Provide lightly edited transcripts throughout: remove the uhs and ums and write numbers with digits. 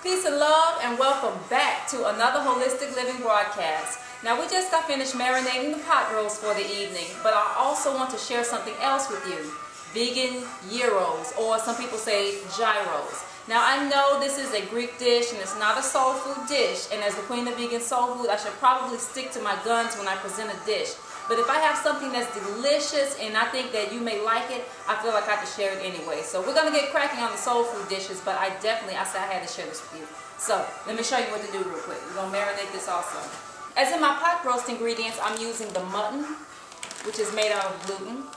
Peace and love, and welcome back to another Holistic Living broadcast. Now, we just got finished marinating the pot roast for the evening, but I also want to share something else with you. Vegan gyros, or some people say gyros. Now, I know this is a Greek dish and it's not a soul food dish, and as the queen of vegan soul food, I should probably stick to my guns when I present a dish. But if I have something that's delicious and I think that you may like it, I feel like I have to share it anyway. So we're going to get cracking on the soul food dishes, but I said I had to share this with you. So let me show you what to do real quick. We're going to marinate this also. As in my pot roast ingredients, I'm using the mutton, which is made out of gluten.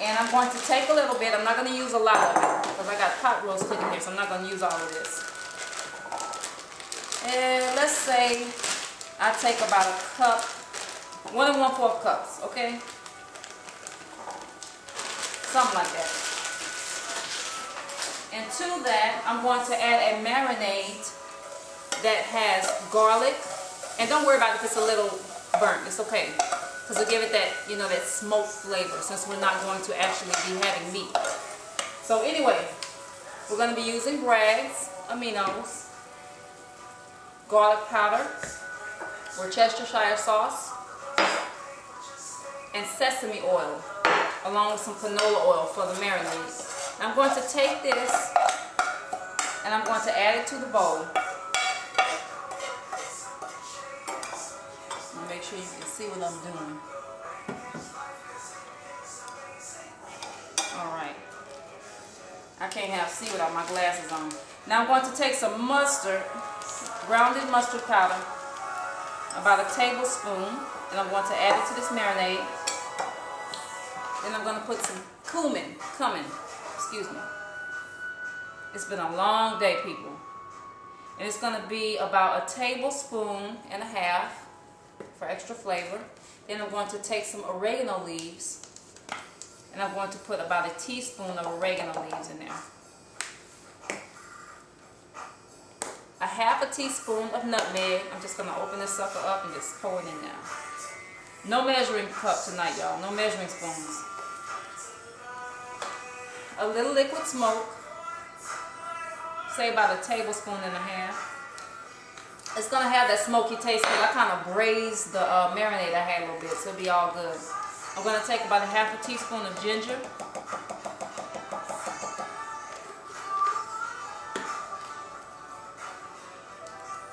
And I'm going to take a little bit. I'm not going to use a lot of it because I got pot roast cooking here, so I'm not going to use all of this. And let's say I take about a cup. 1 1/4 cups, okay? Something like that. And to that, I'm going to add a marinade that has garlic. And don't worry about it if it's a little burnt. It's okay. Because it'll give it that, that smoked flavor since we're not going to actually be having meat. So anyway, we're going to be using Bragg's aminos, garlic powder, Worcestershire sauce, and sesame oil, along with some canola oil for the marinade. I'm going to take this and I'm going to add it to the bowl. Make sure you can see what I'm doing. Alright. I can't see without my glasses on. Now I'm going to take some mustard, grounded mustard powder, about a tablespoon, and I'm going to add it to this marinade. Then I'm going to put some cumin. Excuse me. It's been a long day, people. And it's going to be about a tablespoon and a half for extra flavor. Then I'm going to take some oregano leaves, and I'm going to put about a teaspoon of oregano leaves in there. A half a teaspoon of nutmeg. I'm just going to open this sucker up and just pour it in there. No measuring cup tonight, y'all. No measuring spoons. A little liquid smoke. Say about a tablespoon and a half. It's going to have that smoky taste because I kind of braised the marinade I had a little bit, so it'll be all good. I'm going to take about a half a teaspoon of ginger.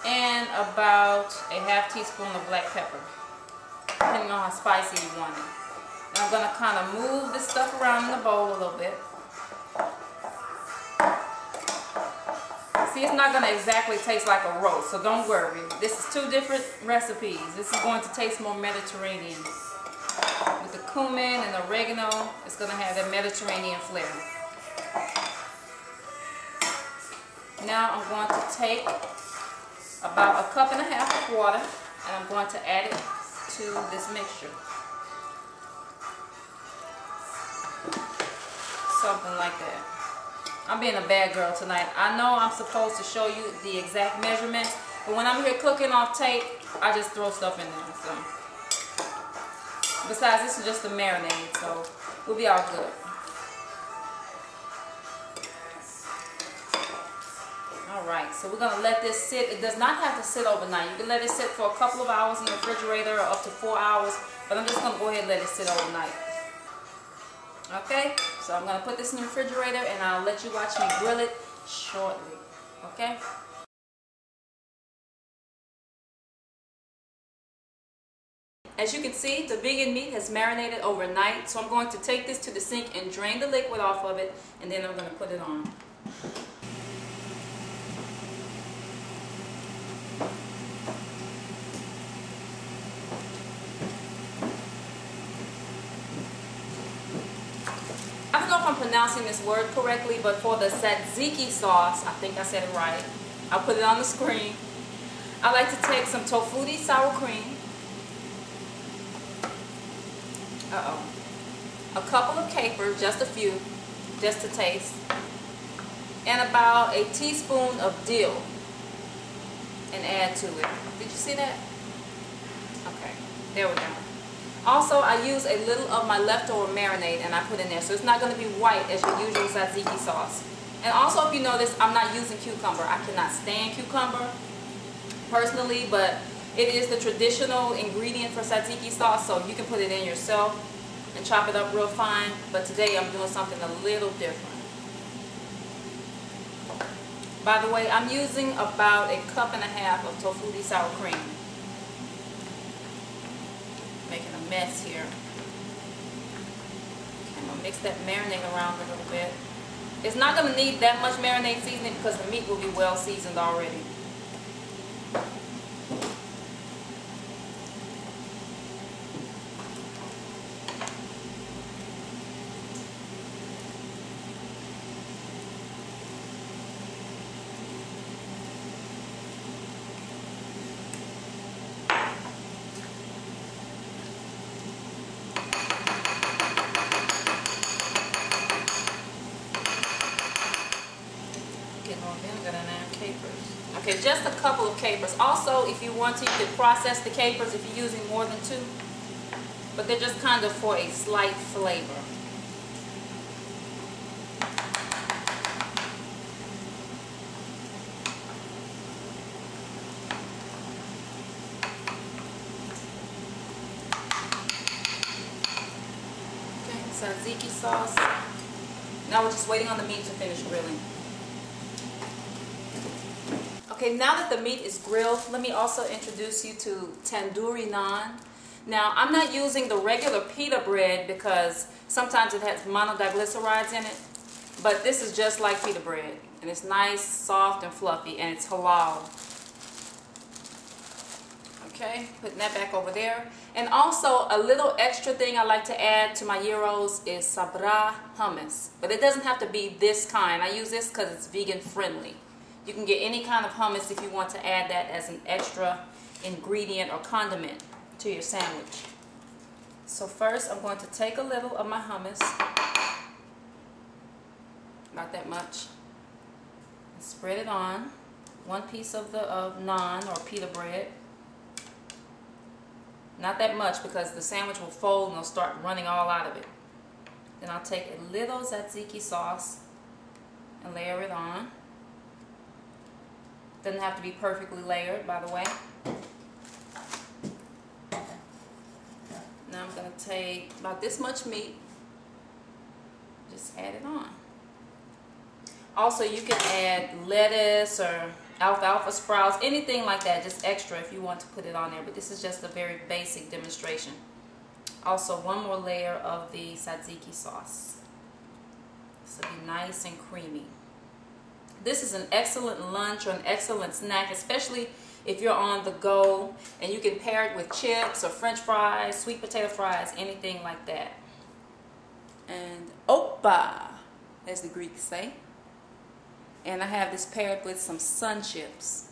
And about a half teaspoon of black pepper, depending on how spicy you want it. And I'm going to kind of move this stuff around in the bowl a little bit. See, it's not going to exactly taste like a roast, so don't worry. This is two different recipes. This is going to taste more Mediterranean. With the cumin and the oregano, it's going to have that Mediterranean flavor. Now I'm going to take about a cup and a half of water, and I'm going to add it to this mixture. Something like that. I'm being a bad girl tonight. I know I'm supposed to show you the exact measurements, but when I'm here cooking off tape, I just throw stuff in there. So, besides, this is just a marinade, so we'll be all good. Alright, so we're going to let this sit. It does not have to sit overnight. You can let it sit for a couple of hours in the refrigerator or up to 4 hours, but I'm just going to go ahead and let it sit overnight. Okay, so I'm going to put this in the refrigerator and I'll let you watch me grill it shortly. Okay? As you can see, the vegan meat has marinated overnight, so I'm going to take this to the sink and drain the liquid off of it, and then I'm going to put it on. I don't know if I'm pronouncing this word correctly, but for the tzatziki sauce, I think I said it right. I'll put it on the screen. I like to take some tofutti sour cream. A couple of capers, just a few, just to taste. And about a teaspoon of dill. And add to it. Did you see that? Okay, there we go. Also, I use a little of my leftover marinade and I put in there. So it's not going to be white as your usual tzatziki sauce. And also, if you notice, I'm not using cucumber. I cannot stand cucumber personally, but it is the traditional ingredient for tzatziki sauce, so you can put it in yourself and chop it up real fine. But today I'm doing something a little different. By the way, I'm using about 1.5 cups of tofu sour cream. Making a mess here. Okay, I'm going to mix that marinade around a little bit. It's not going to need that much marinade seasoning because the meat will be well seasoned already. Okay, just a couple of capers. Also, if you want to, you can process the capers if you're using more than 2. But they're just kind of for a slight flavor. Okay, tzatziki sauce. Now we're just waiting on the meat to finish grilling. Okay, now that the meat is grilled, let me also introduce you to tandoori naan. Now, I'm not using the regular pita bread because sometimes it has monodiglycerides in it, but this is just like pita bread, and it's nice, soft, and fluffy, and it's halal. Okay, putting that back over there. And also, a little extra thing I like to add to my gyros is sabra hummus, but it doesn't have to be this kind. I use this because it's vegan friendly. You can get any kind of hummus if you want to add that as an extra ingredient or condiment to your sandwich. So first I'm going to take a little of my hummus, not that much, and spread it on. 1 piece of the naan or pita bread. Not that much because the sandwich will fold and it'll start running all out of it. Then I'll take a little tzatziki sauce and layer it on. Doesn't have to be perfectly layered, by the way. Now I'm going to take about this much meat, just add it on. Also, you can add lettuce or alfalfa sprouts, anything like that, just extra if you want to put it on there. But this is just a very basic demonstration. Also, 1 more layer of the tzatziki sauce. This will be nice and creamy. This is an excellent lunch or an excellent snack, especially if you're on the go, and you can pair it with chips or french fries, sweet potato fries, anything like that. And opa, as the Greeks say. And I have this paired with some sun chips.